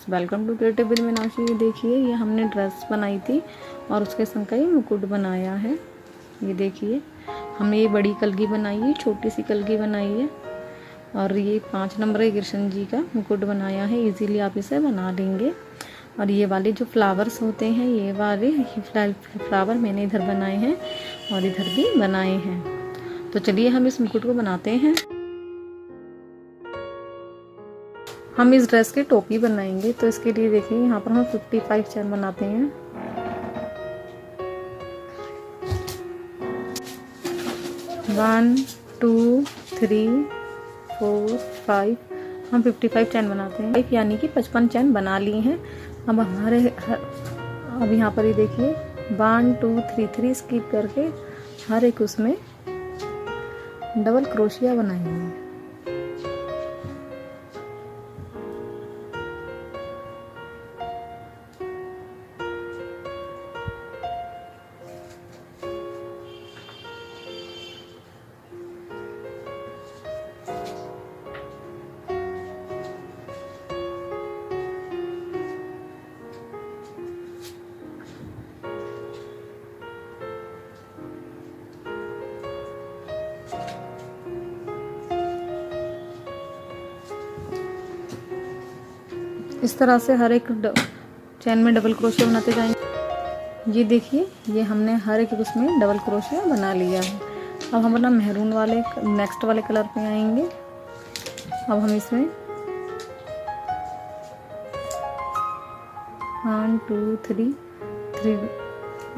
Welcome to creative with Meenakshi. ये देखिए, ये हमने ड्रेस बनाई थी और उसके संग का ये मुकुट बनाया है। ये देखिए, हमने ये बड़ी कलगी बनाई है, छोटी सी कलगी बनाई है और ये 5 नंबर के कृष्ण जी का मुकुट बनाया है। इजीली आप इसे बना लेंगे। और ये वाले जो फ्लावर्स होते हैं, ये वाले फ्लावर मैंने इधर बनाए हैं और इधर भी बनाए हैं। तो चलिए हम इस मुकुट को बनाते हैं। हम इस ड्रेस की टोपी बनाएंगे, तो इसके लिए देखिए यहाँ पर हम 55 चैन बनाते हैं। वन, टू, थ्री, 4, 5, हम 55 चैन बनाते हैं, यानी कि 55 चैन बना ली हैं। अब अब यहाँ पर ये देखिए 1, 2, 3, 3 स्किप करके हर एक उसमें डबल क्रोशिया बनाएंगे। इस तरह से हर एक चैन में डबल क्रोशिया बनाते जाएंगे। ये देखिए, ये हमने हर एक उसमें डबल क्रोशिया बना लिया है। अब हम अपना मेहरून वाले नेक्स्ट वाले कलर पे आएंगे। अब हम इसमें 1, 2, 3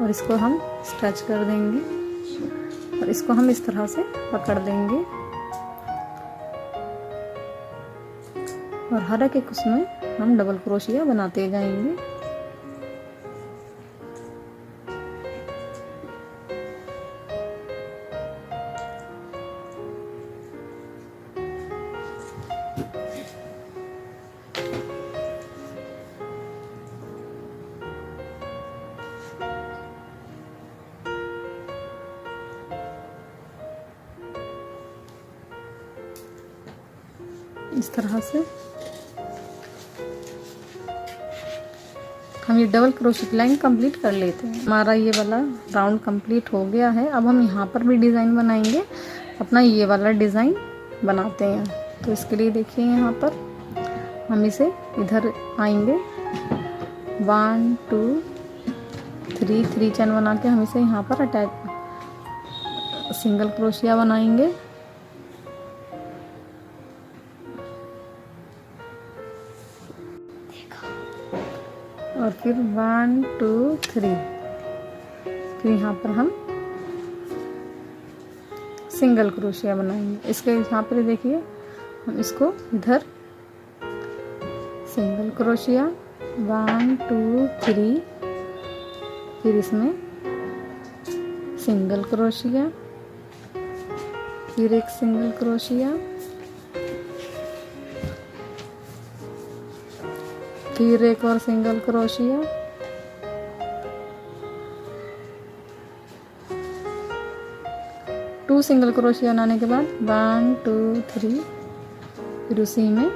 और इसको हम स्ट्रेच कर देंगे और इसको हम इस तरह से पकड़ देंगे और हर एक उसमें हम डबल क्रोशिया बनाते जाएंगे। इस तरह से हम ये डबल क्रोशिया लाइन कंप्लीट कर लेते हैं। हमारा ये वाला राउंड कंप्लीट हो गया है। अब हम यहाँ पर भी डिज़ाइन बनाएंगे, अपना ये वाला डिज़ाइन बनाते हैं। तो इसके लिए देखिए, यहाँ पर हम इसे इधर आएंगे 1, 2, 3 चैन बना के हम इसे यहाँ पर अटैच सिंगल क्रोशिया बनाएंगे। और फिर 1, 2, 3, फिर यहाँ पर हम सिंगल क्रोशिया बनाएंगे। इसके यहाँ पर देखिए, हम इसको इधर सिंगल क्रोशिया 1, 2, 3, फिर इसमें सिंगल क्रोशिया, फिर एक सिंगल क्रोशिया, फिर एक और सिंगल क्रोशिया, टू सिंगल क्रोशिया बनाने के बाद 1, 2, 3, फिर उसी में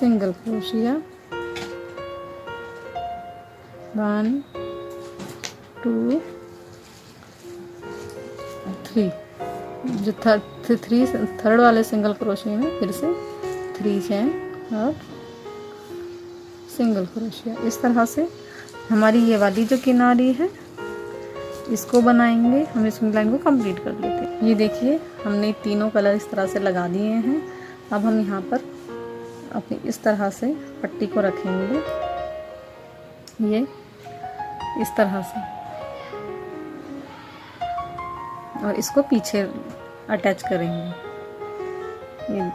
सिंगल क्रोशिया 1, 2, 3, जो थर्ड वाले सिंगल क्रोशिया में फिर से 3 चैन और सिंगल क्रोशिया। इस तरह से हमारी ये वाली जो किनारी है इसको बनाएंगे। हम इस लाइन को कंप्लीट कर लेते हैं। ये देखिए, हमने तीनों कलर इस तरह से लगा दिए हैं। अब हम यहाँ पर अपनी इस तरह से पट्टी को रखेंगे, ये इस तरह से, और इसको पीछे अटैच करेंगे। ये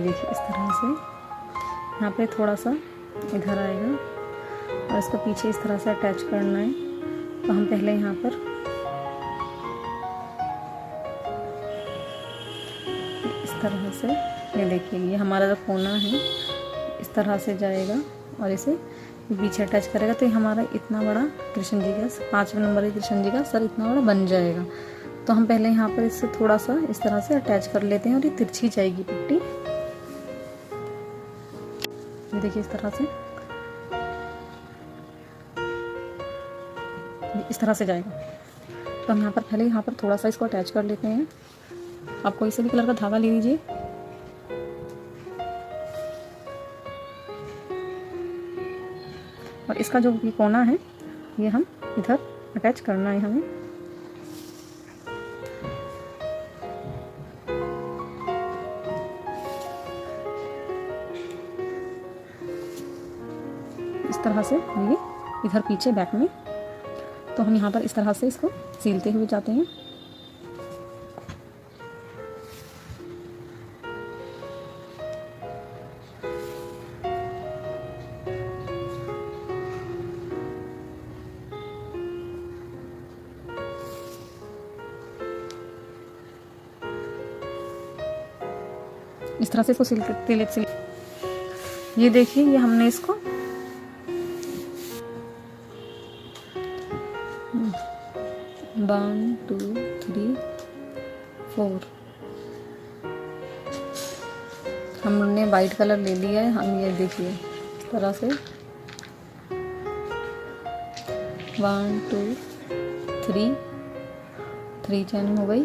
देखिए, इस तरह से यहाँ पे थोड़ा सा इधर आएगा और इसको पीछे इस तरह से अटैच करना है। तो हम पहले यहाँ पर इस तरह से, ये देखिए, ये हमारा जो कोना है इस तरह से जाएगा और इसे पीछे अटैच करेगा। तो ये हमारा इतना बड़ा कृष्ण जी का 5 नंबर के कृष्ण जी का सर इतना बड़ा बन जाएगा। तो हम पहले यहाँ पर इससे थोड़ा सा इस तरह से अटैच कर लेते हैं और ये तिरछी जाएगी पट्टी। ये देखिए इस तरह से जाएगा। तो हम यहाँ पर पहले यहाँ पर थोड़ा सा इसको अटैच कर लेते हैं। आप कोई से भी कलर का धागा ले लीजिए। और इसका जो भी कोना है ये हम इधर अटैच करना है हमें। इस तरह से ये इधर पीछे बैक में। तो हम यहाँ पर इस तरह से इसको सीलते हुए जाते हैं। इस तरह से इसको सिल ये देखिए, ये हमने इसको वन टू थ्री फोर हमने वाइट कलर ले लिया है। हम ये देखिए इस तरह से 1 2 3 चैन हो गई।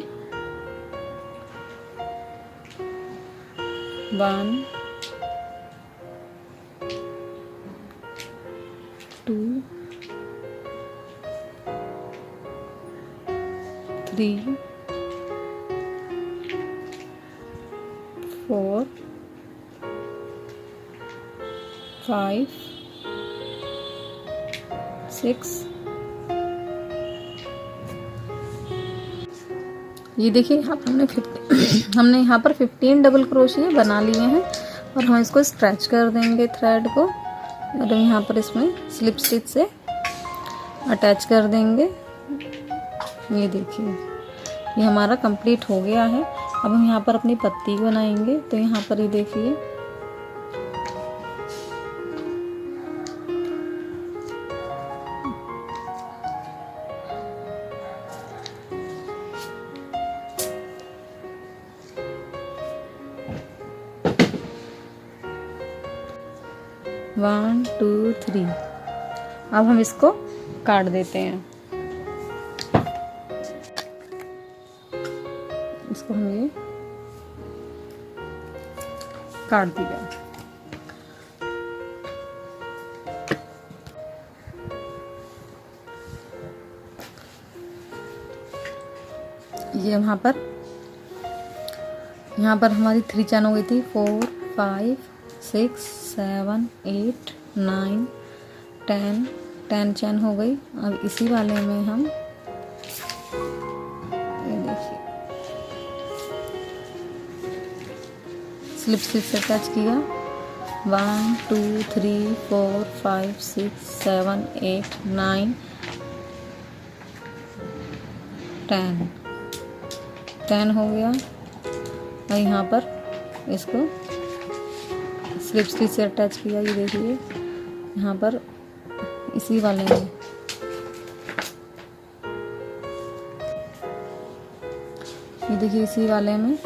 1 2 3 4 5 6। ये देखिए हमने यहाँ पर 15 डबल क्रोशिया बना लिए हैं और हम इसको स्ट्रेच कर देंगे थ्रेड को और यहाँ पर इसमें स्लिप स्टिच से अटैच कर देंगे। ये देखिए ये हमारा कंप्लीट हो गया है। अब हम यहाँ पर अपनी पत्ती बनाएंगे। तो यहाँ पर ये देखिए वन टू थ्री। अब हम इसको काट देते हैं। इसको हम ये काट दिया। ये यहाँ पर हमारी 3 चैन हो गई थी। 4 5 6 7 8 9 10 चैन हो गई। अब इसी वाले में हम ये देखिए स्लिप स्टिच से अटैच किया। 1 2 3 4 5 6 7 8 9 10 हो गया। और यहाँ पर इसको स्लिप स्टिच से अटैच किया। ये देखिए यहाँ पर इसी वाले में ये देखिए इसी वाले में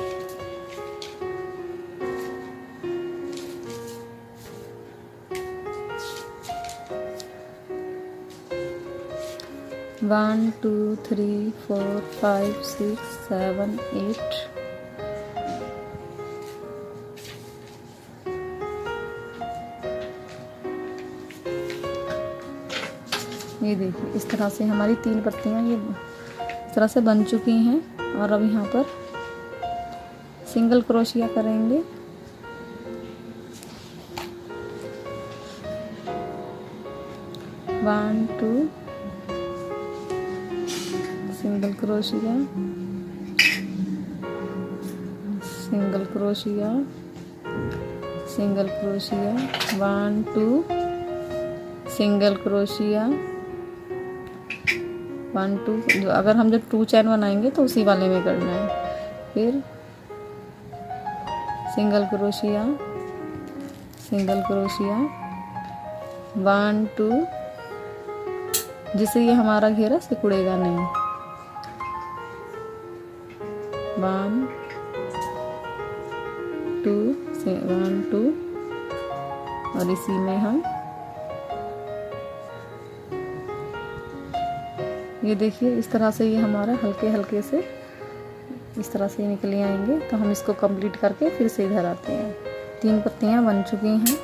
वन टू थ्री 4 5 6 7 8। ये देखिए इस तरह से हमारी 3 पत्तियां ये इस तरह से बन चुकी हैं। और अब यहाँ पर सिंगल क्रोशिया करेंगे। One two single crochet single crochet single crochet 1 2 single crochet 1 2। जो अगर हम जब 2 चैन बनाएंगे तो उसी वाले में करना है। फिर सिंगल क्रोशिया 1 2, जिससे ये हमारा घेरा सिकुड़ेगा नहीं। 1 2 1 2 और इसी में हम ये देखिए इस तरह से ये हमारा हल्के हल्के से इस तरह से निकले आएंगे। तो हम इसको कंप्लीट करके फिर से इधर आते हैं। 3 पत्तियां बन चुकी हैं।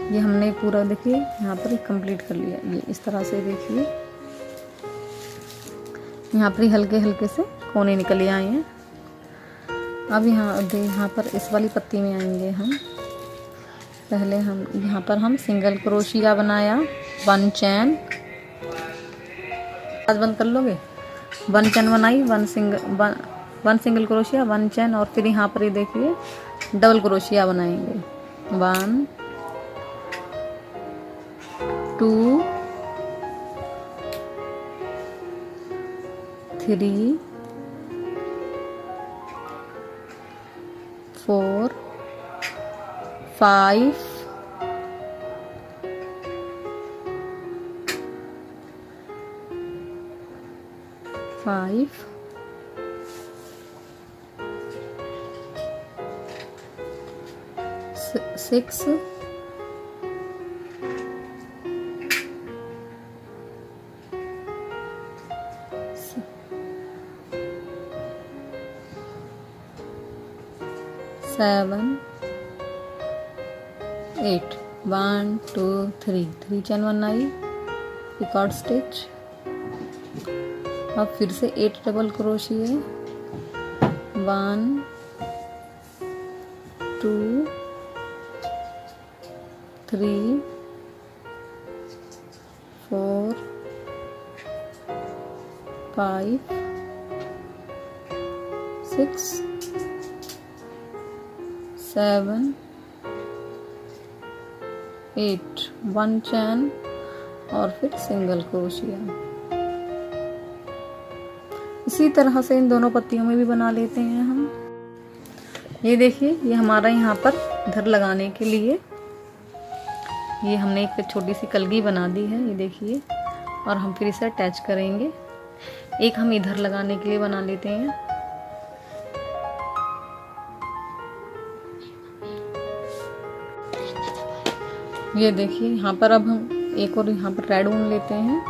ये हमने पूरा देखिए यहाँ पर कंप्लीट कर लिया। ये इस तरह से देखिए यहाँ पर हल्के हल्के से कोने निकले आए हैं। अब यहाँ पर इस वाली पत्ती में आएंगे हम। पहले हम यहाँ पर हम सिंगल क्रोशिया बनाया, 1 चैन, आज बंद कर लोगे, 1 चैन बनाई, 1 सिंगल क्रोशिया, 1 चैन, और फिर यहाँ पर ये देखिए डबल क्रोशिया बनाएंगे। 1 2 3 4 5 6 7 8 1 2 3 चैन बनाई, पिकॉट स्टिच। अब फिर से 8 डबल क्रोशिया, 1 2 3 4 5 6 7 8 1 चैन और फिर सिंगल क्रोशिया। इसी तरह से इन दोनों पत्तियों में भी बना लेते हैं हम। ये देखिए ये हमारा यहाँ पर इधर लगाने के लिए ये हमने एक छोटी सी कलगी बना दी है, ये देखिए, और हम फिर इसे अटैच करेंगे। एक हम इधर लगाने के लिए बना लेते हैं। ये देखिए यहाँ पर अब हम एक और यहाँ पर रेड ऊन लेते हैं।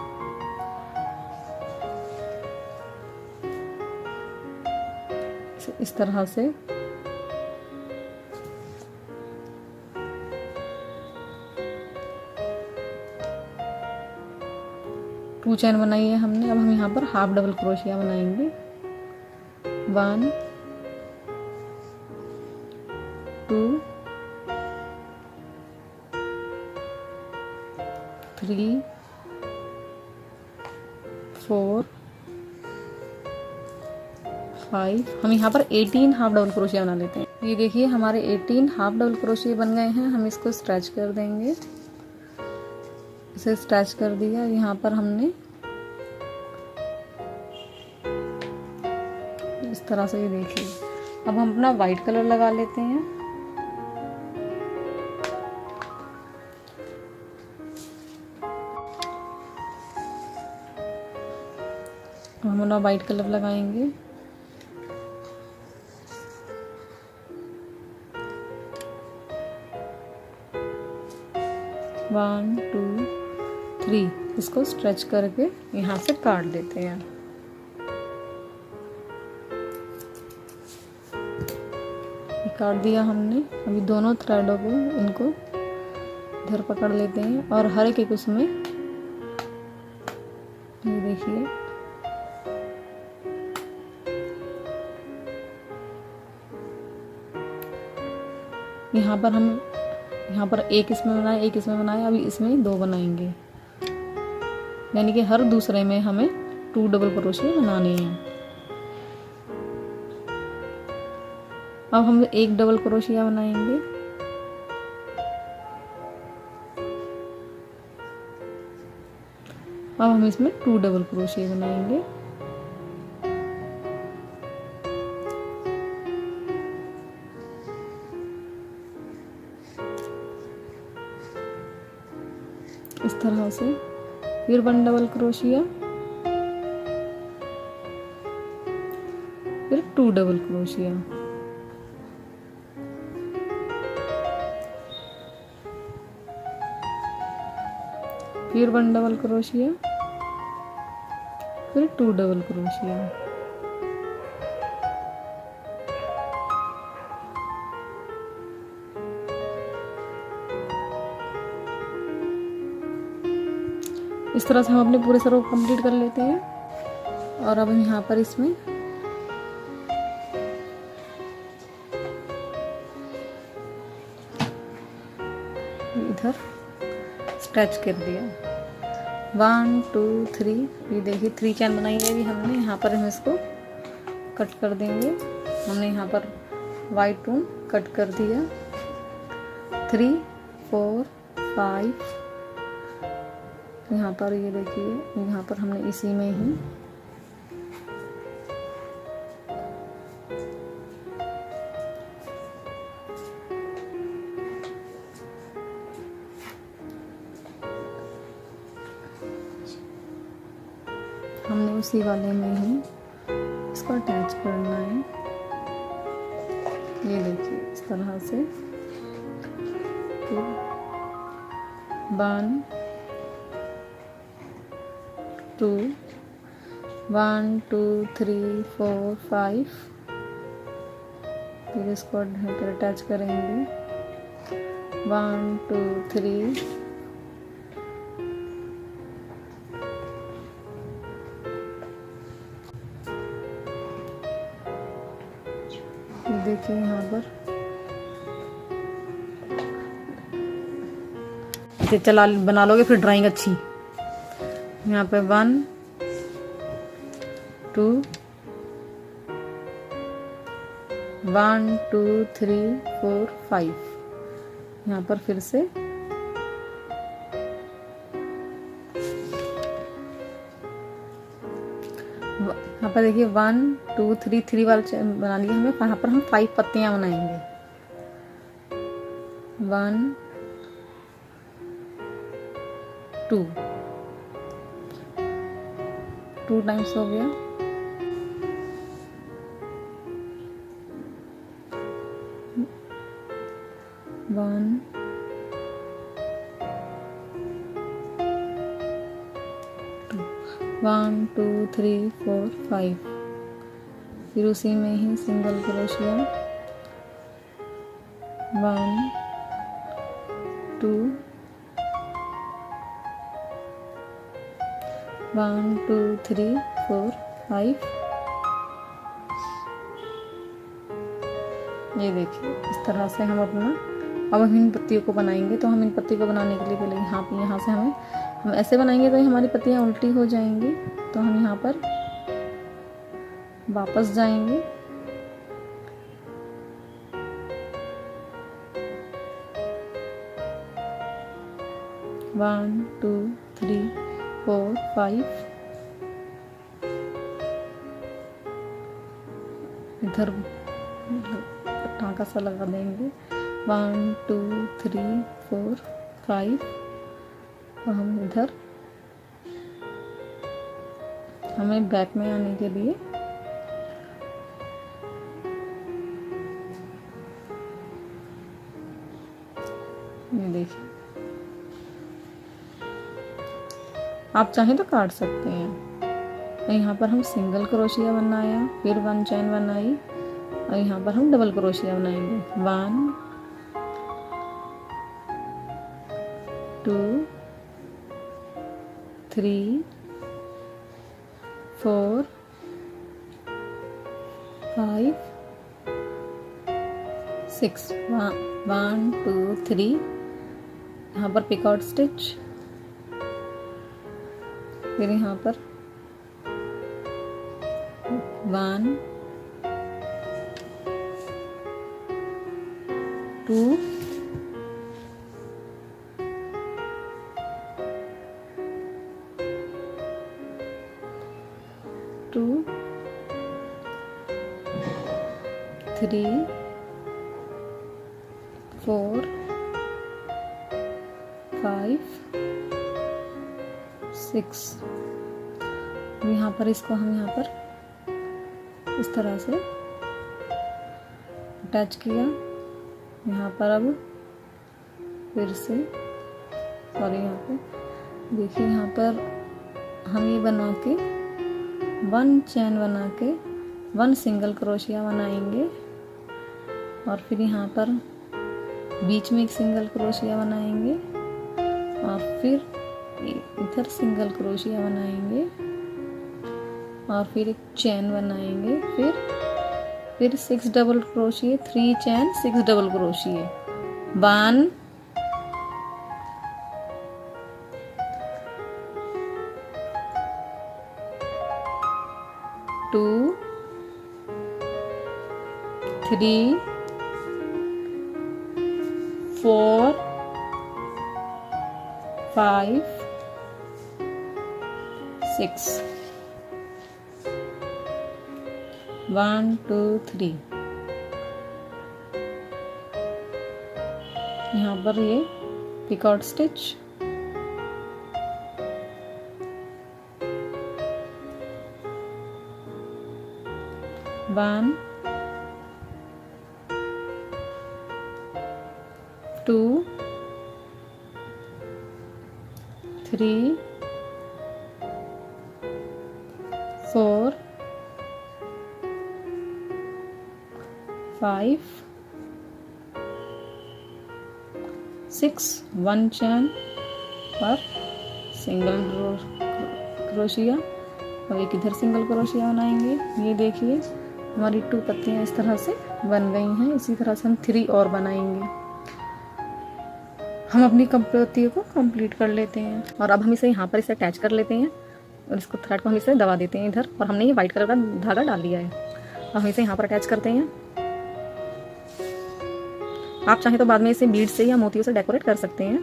इस तरह से टू चैन बनाई है हमने। अब हम यहाँ पर हाफ डबल क्रोशिया बनाएंगे। 1 2 3 4 5। हम यहाँ पर 18 हाफ डबल क्रोशिया बना लेते हैं। ये देखिए हमारे 18 हाफ डबल क्रोशिया बन गए हैं। हम इसको स्ट्रेच कर देंगे। इसे स्ट्रेच कर दिया। यहाँ पर हमने इस तरह से, ये देखिए। अब हम अपना वाइट कलर लगा लेते हैं। हम अपना वाइट कलर लगाएंगे। वन टू थ्री, इसको स्ट्रेच करके यहाँ से काट देते हैं। काट दिया हमने। अभी दोनों थ्रेडों को इनको इधर पकड़ लेते हैं और हर एक उसमें, ये देखिए, यहाँ पर एक इसमें बनाया, एक इसमें बनाया। अभी इसमें 2 बनाएंगे, यानी कि हर दूसरे में हमें 2 डबल क्रोशिया बनाने हैं। अब हम 1 डबल क्रोशिया बनाएंगे। अब हम इसमें 2 डबल क्रोशिया बनाएंगे। इस तरह से फिर 1 डबल क्रोशिया, फिर 2 डबल क्रोशिया, फिर 1 डबल क्रोशिया, फिर 2 डबल क्रोशिया। इस तरह से हम अपने पूरे सर को कंप्लीट कर लेते हैं। और अब हम यहाँ पर इसमें इधर स्ट्रेच कर दिया। 1 2 3, ये देखिए 3 चैन बनाई है अभी हमने। यहाँ पर हम इसको कट कर देंगे। हमने यहाँ पर वाइट ऊन कट कर दिया। 3 4 5, यहाँ पर ये देखिए, यहाँ पर हमने इसी में ही उसी वाले में ही इसको अटैच करना है। ये देखिए इस तरह से 1 2 1 2 3 4 5, फिर इसको अटैच करेंगे। 1 2 3, देखिए यहाँ पर इसे चला बना लोगे फिर ड्राइंग अच्छी। यहाँ पे 1 2 1 2 3 4 5, यहाँ पर फिर से यहाँ पर देखिए 1 2 3 3 वाला बना लिया हमें। यहाँ पर हम 5 पत्तियां बनाएंगे। 1 2 2 टाइम्स हो गया। 1 1 2 3 4 5, फिर उसी में ही सिंगल क्रोशिया। 1 2 1 2 3 4 5, ये देखिए इस तरह से हम अपना अब हम इन पत्तियों को बनाएंगे। तो हम इन पत्तियों को बनाने के लिए पहले यहाँ से हम ऐसे बनाएंगे तो हमारी पत्तियाँ उल्टी हो जाएंगी। तो हम यहाँ पर वापस जाएंगे। वन टू थ्री फोर 5, इधर टाँका सा लगा देंगे। 1 2 3 4 5, और हम इधर हमें बैक में आने के लिए ये देखिए, आप चाहें तो काट सकते हैं। यहाँ पर हम सिंगल क्रोशिया बनाया, फिर 1 चैन बनाई, और यहाँ पर हम डबल क्रोशिया बनाएंगे। 1 2 3 4 5 6, 1 2 3, यहाँ पर पिकआउट स्टिच, फिर यहाँ पर 1 2 2 3 4 5 6। यहाँ पर इसको हम यहाँ पर इस तरह से अटैच किया। यहाँ पर अब फिर से, सॉरी, यहाँ पे देखिए यहाँ पर हम ये बना के 1 चैन बना के 1 सिंगल क्रोशिया बनाएंगे और फिर यहाँ पर बीच में एक सिंगल क्रोशिया बनाएंगे और फिर इधर सिंगल क्रोशिया बनाएंगे और फिर एक चैन बनाएंगे, फिर 6 डबल क्रोशिया, 3 चैन 6 डबल क्रोशिया, 1 2 3 4 5 6 1 2 3। यहाँ पर ये पिकॉट स्टिच, वन 2 3 4 5 6, 1 चैन और सिंगल क्रोशिया और एक इधर सिंगल क्रोशिया बनाएंगे। ये देखिए हमारी 2 पत्तियां इस तरह से बन गई हैं। इसी तरह से हम 3 और बनाएंगे। हम अपनी पत्तियों को कंप्लीट कर लेते हैं और अब हम इसे यहाँ पर इसे अटैच कर लेते हैं और इसको थ्रेड को हम इसे दबा देते हैं इधर, और हमने ये वाइट कलर का धागा डाल दिया है। अब हम इसे यहाँ पर अटैच करते हैं। आप चाहें तो बाद में इसे बीड से या मोतियों से डेकोरेट कर सकते हैं।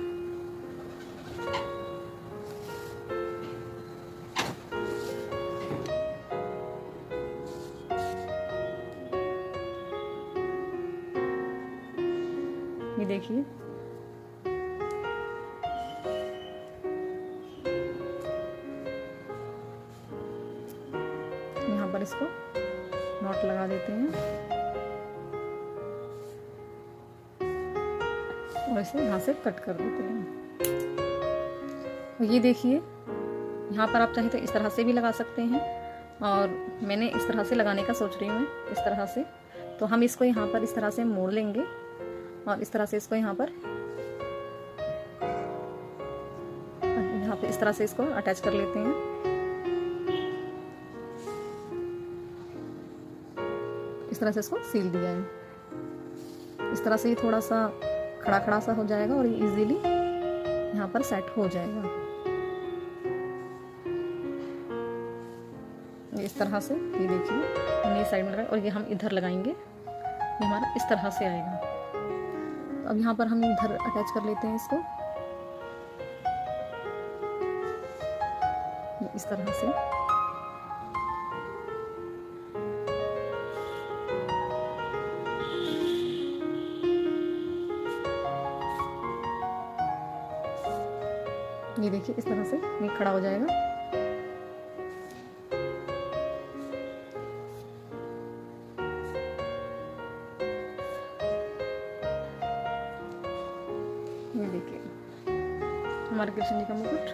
ये देखिए यहाँ पर इसको नॉट लगा देते हैं और इसे यहाँ से कट कर देते हैं। और ये देखिए यहाँ पर आप चाहे तो इस तरह से भी लगा सकते हैं और मैंने इस तरह से लगाने का सोच रही हूँ इस तरह से। तो हम इसको यहाँ पर इस तरह से मोड़ लेंगे और इस तरह से इसको यहाँ पे इस तरह से इसको अटैच कर लेते हैं। इस तरह से इसको सील दिया है। इस तरह से ये थोड़ा सा खड़ा खड़ा सा हो जाएगा और ये इजीली यहाँ पर सेट हो जाएगा। इस तरह से ये देखिए हमने साइड में लगाया और ये हम इधर लगाएंगे, ये हमारा इस तरह से आएगा। तो अब यहाँ पर हम इधर अटैच कर लेते हैं इसको इस तरह से। ये देखिए इस तरह से ये खड़ा हो जाएगा। ये देखिए हमारे कृष्ण जी का मुकुट,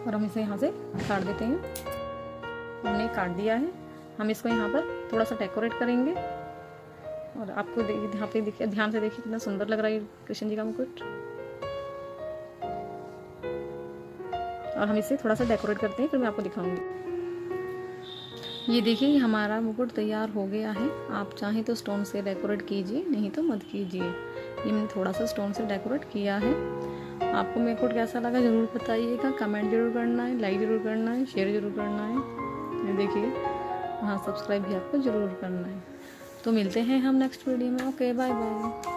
और हम इसे यहाँ से काट देते हैं। हमने काट दिया है। हम इसको यहाँ पर थोड़ा सा डेकोरेट करेंगे और आपको यहाँ पे देखिए, ध्यान से देखिए कितना सुंदर लग रहा है कृष्ण जी का मुकुट। और हम इसे थोड़ा सा डेकोरेट करते हैं, फिर मैं आपको दिखाऊंगी। ये देखिए हमारा मुकुट तैयार हो गया है। आप चाहें तो स्टोन से डेकोरेट कीजिए, नहीं तो मत कीजिए। ये मैंने थोड़ा सा स्टोन से डेकोरेट किया है। आपको मुकुट कैसा लगा ज़रूर बताइएगा, कमेंट जरूर करना है, लाइक ज़रूर करना है, शेयर ज़रूर करना है। ये देखिए हाँ, सब्सक्राइब भी आपको ज़रूर करना है। तो मिलते हैं हम नेक्स्ट वीडियो में। Okay, bye bye.